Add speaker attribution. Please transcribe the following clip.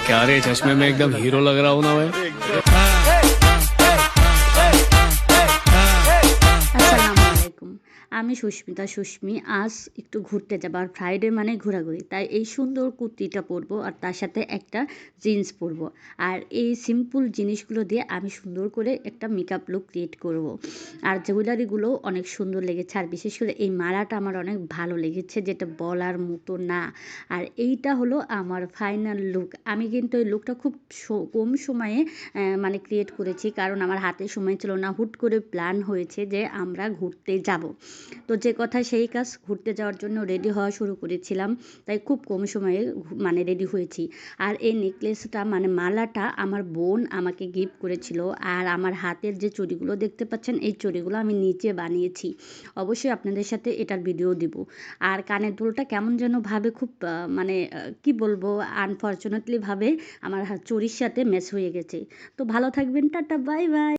Speaker 1: क्या रे चश्मे में एकदम हीरो लग रहा हूँ ना मैं।
Speaker 2: আসসালামু আলাইকুম। আমি সুস্মি আজ একটু ঘুরতে যাব। আর ফ্রাইডে মানে ঘোরাঘুরি। তাই এই সুন্দর কুর্তিটা পরবো আর তার সাথে একটা জিন্স পরবো। আর এই সিম্পল জিনিসগুলো দিয়ে আমি সুন্দর করে একটা মেকআপ লুক ক্রিয়েট করব। আর জুয়েলারিগুলো অনেক সুন্দর লেগেছে। আর বিশেষ করে এই মালাটা আমার অনেক ভালো লেগেছে, যেটা বলার মতো না। আর এইটা হলো আমার ফাইনাল লুক। আমি কিন্তু এই লুকটা খুব কম সময়ে মানে ক্রিয়েট করেছি, কারণ আমার হাতে সময় ছিল না। হুট করে প্ল্যান হয়েছে যে আমরা ঘুরতে যাব। তো যে কথা সেই কাজ, ঘুরতে যাওয়ার জন্য রেডি হওয়া শুরু করেছিলাম। তাই খুব কম সময়ে মানে রেডি হয়েছি। আর এই নেকলেসটা মানে মালাটা আমার বোন আমাকে গিফট করেছিল। আর আমার হাতের যে চুড়িগুলো দেখতে পাচ্ছেন, এই চুড়িগুলো আমি নিজে বানিয়েছি। অবশ্যই আপনাদের সাথে এটার ভিডিও দিব। আর কানের দুলটা কেমন যেন ভাবে খুব মানে কি বলবো, আনফরচুনেটলি ভাবে আমার চুড়ির সাথে ম্যাচ হয়ে গেছে। তো ভালো থাকবেন, টাটা, বাই বাই।